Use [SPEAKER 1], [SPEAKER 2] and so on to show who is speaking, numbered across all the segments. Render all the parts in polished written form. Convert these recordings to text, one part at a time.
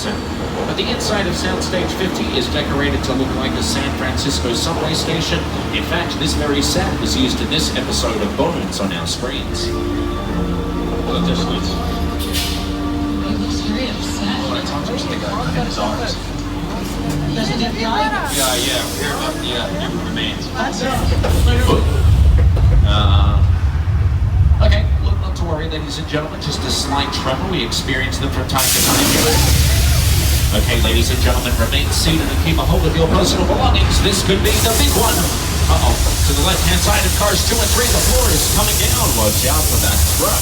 [SPEAKER 1] sound. But the inside of Soundstage 50 is decorated to look like a San Francisco subway station. In fact, this very set was used in this episode of Bones on our screens.
[SPEAKER 2] What a distance.
[SPEAKER 3] He looks very upset.
[SPEAKER 2] When I talked to him, something got in his arms.
[SPEAKER 3] Doesn't he die?
[SPEAKER 2] Yeah, we're here about the human remains.
[SPEAKER 3] That's it.
[SPEAKER 1] Okay, look, not to worry, ladies and gentlemen, just a slight tremor. We experience them from time to time here. Okay, ladies and gentlemen, remain seated and keep a hold of your personal belongings. This could be the big one. Uh-oh, to the left-hand side of cars 2 and 3, the floor is coming down. Watch out for that truck.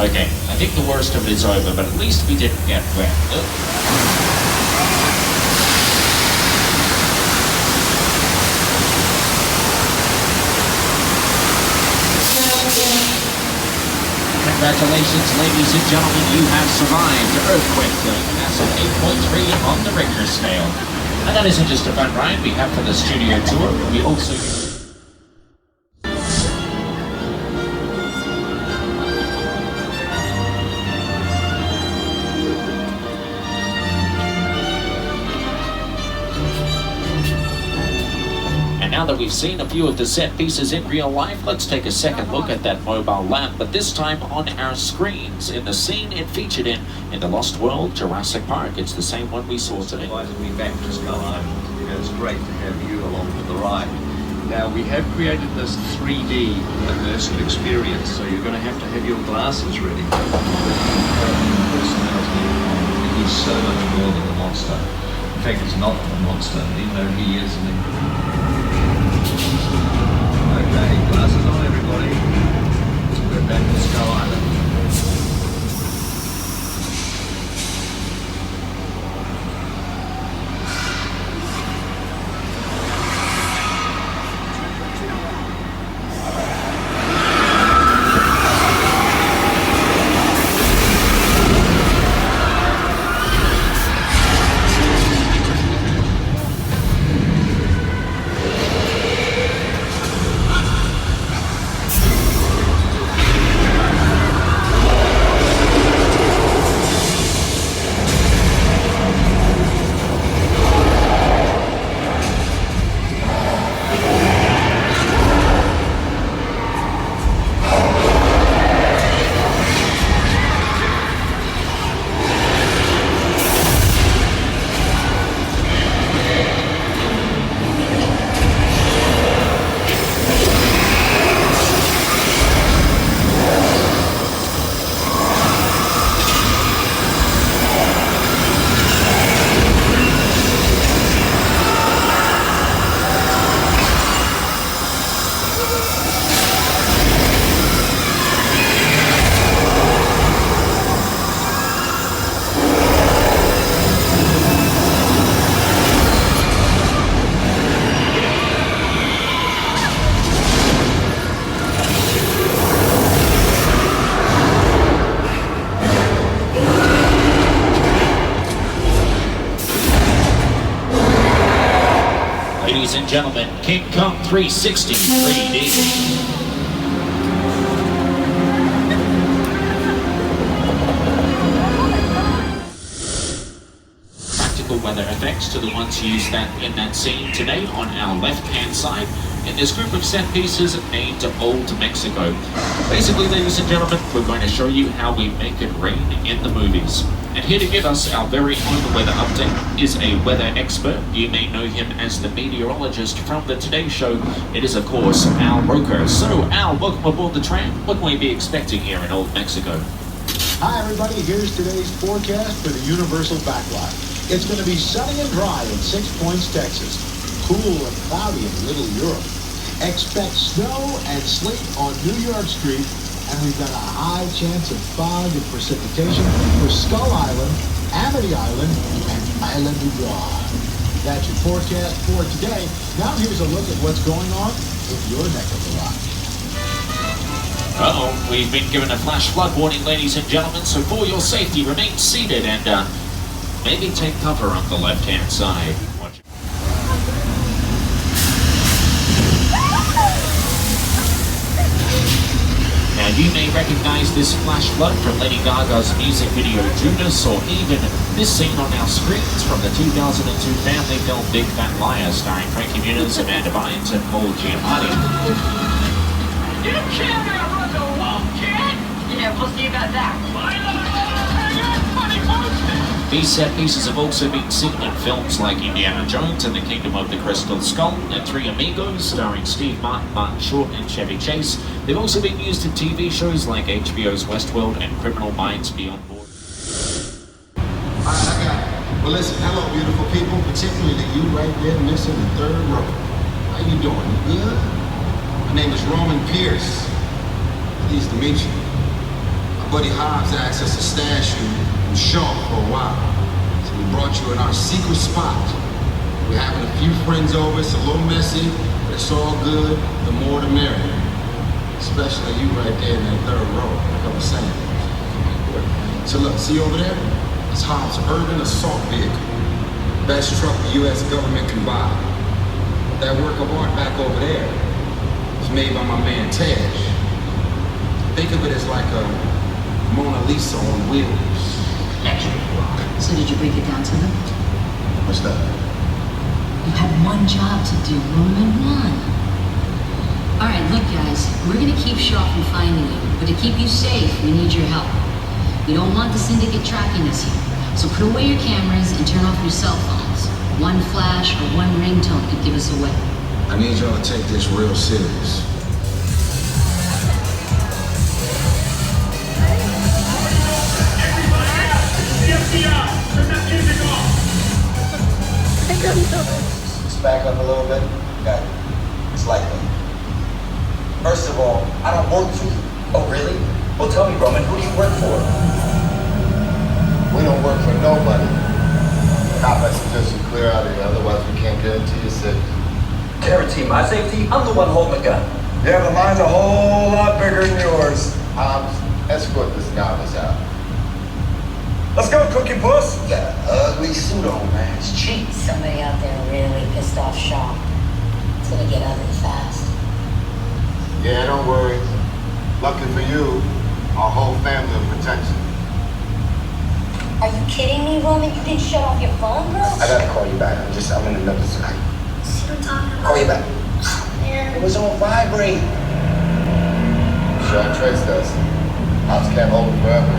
[SPEAKER 1] Okay, I think the worst of it is over, but at least we didn't get wet. Congratulations, ladies and gentlemen, you have survived earthquake class of 8.3 on the Richter scale. And that isn't just a fun ride we have for the studio tour, we also... Now that we've seen a few of the set pieces in real life, let's take a second look at that mobile lab, but this time on our screens, in the scene it featured in The Lost World, Jurassic Park. It's the same one we saw today.
[SPEAKER 4] Invited me back to Skull Island. It's great to have you along for the ride. Now, we have created this 3D immersive experience, so you're going to have your glasses ready. He's so much more than a monster. In fact, he's not a monster, even though he is Okay, glasses on, everybody. We're back to Skull Island.
[SPEAKER 1] Ladies and gentlemen, King Kong 360 3D. Practical weather effects to the ones used in that scene today on our left-hand side in this group of set pieces named Old Mexico. Basically, ladies and gentlemen, we're going to show you how we make it rain in the movies. And here to give us our very own weather update is a weather expert. You may know him as the meteorologist from the Today Show. It is, of course, Al Roker. So, Al, welcome aboard the tram. What can we be expecting here in Old Mexico?
[SPEAKER 5] Hi everybody, here's today's forecast for the Universal Backlot. It's going to be sunny and dry in 6 Points, Texas. Cool and cloudy in Little Europe. Expect snow and sleet on New York Street, and we've got a high chance of fog and precipitation for Skull Island, Amity Island, and Island du Roi. That's your forecast for today. Now here's a look at what's going on in your neck of the rock.
[SPEAKER 1] Uh-oh, we've been given a flash flood warning, ladies and gentlemen, so for your safety, remain seated and maybe take cover on the left-hand side. Now, you may recognize this flash flood from Lady Gaga's music video Judas, or even this scene on our screens from the 2002 family film Big Fat Liar, starring Frankie Muniz, Amanda Bynes, and Paul Giamatti.
[SPEAKER 6] You can't outrun the wolf, kid! Yeah, we'll see about that.
[SPEAKER 1] These set pieces have also been seen in films like Indiana Jones and the Kingdom of the Crystal Skull and Three Amigos, starring Steve Martin, Martin Short, and Chevy Chase. They've also been used in TV shows like HBO's Westworld and Criminal Minds Beyond Board.
[SPEAKER 7] Alright, I got it. Well, listen, hello, beautiful people, particularly you right there missing the third row. How you doing? You good? My name is Roman Pierce. Pleased to meet you. My buddy Hobbs asked us to stash you in Shaw for a while. So we brought you in our secret spot. We're having a few friends over. It's a little messy, but it's all good. The more the merrier. Especially you right there in that third row, like I was saying. So look, see over there? It's Hobbs' urban assault vehicle. Best truck the U.S. government can buy. That work of art back over there was made by my man Tej. Think of it as like a Mona Lisa on wheels.
[SPEAKER 3] So did you break it down to them?
[SPEAKER 7] What's that?
[SPEAKER 3] You had one job to do, Roman, one. All right, look guys, we're gonna keep Shaw from finding you, but to keep you safe, we need your help. We don't want the syndicate tracking us here, so put away your cameras and turn off your cell phones. One flash or one ringtone could give us away.
[SPEAKER 7] I need y'all to take this real serious.
[SPEAKER 8] Just back up a little bit. Got it. It's like that. First of all, I don't work for you. Oh, really? Well, tell me, Roman, who do you work for?
[SPEAKER 7] We don't work for nobody. Cop, I suggest you clear out of here, otherwise we can't guarantee your safety.
[SPEAKER 8] Guarantee my safety? I'm the one holding the gun.
[SPEAKER 7] Yeah, but mine's a whole lot bigger than yours. Hobbs, escort this novice out.
[SPEAKER 8] Let's go, Cookie Puss.
[SPEAKER 7] You got an ugly suit on, man. It's cheap.
[SPEAKER 9] Somebody out there really pissed off Shaw. It's gonna get ugly fast.
[SPEAKER 7] Yeah, don't worry. Lucky for you, our whole family will protect you.
[SPEAKER 9] Are you kidding me, Roman? You didn't shut off your phone, bro?
[SPEAKER 7] I gotta call you back. I'm in another tonight.
[SPEAKER 9] See what I'm talking about?
[SPEAKER 7] Call you back.
[SPEAKER 9] Man.
[SPEAKER 7] It was on vibrate. Sean traced us. Hobbs can't hold it forever.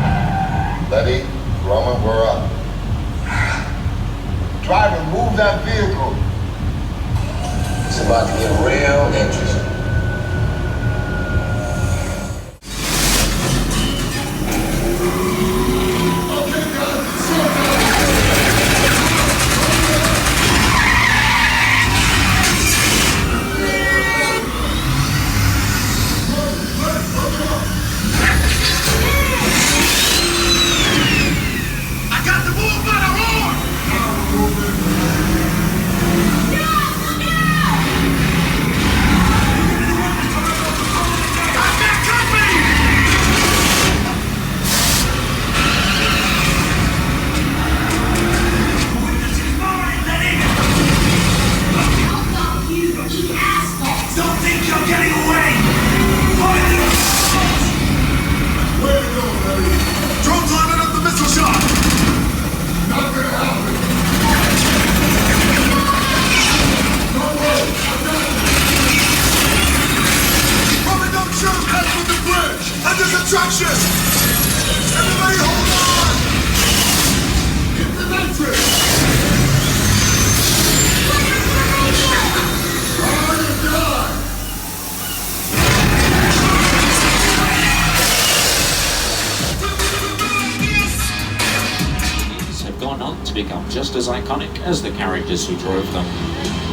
[SPEAKER 7] Letty, Roman, we're up. Driver, move that vehicle. It's about to get real interesting.
[SPEAKER 1] to become just as iconic as the characters who drove them.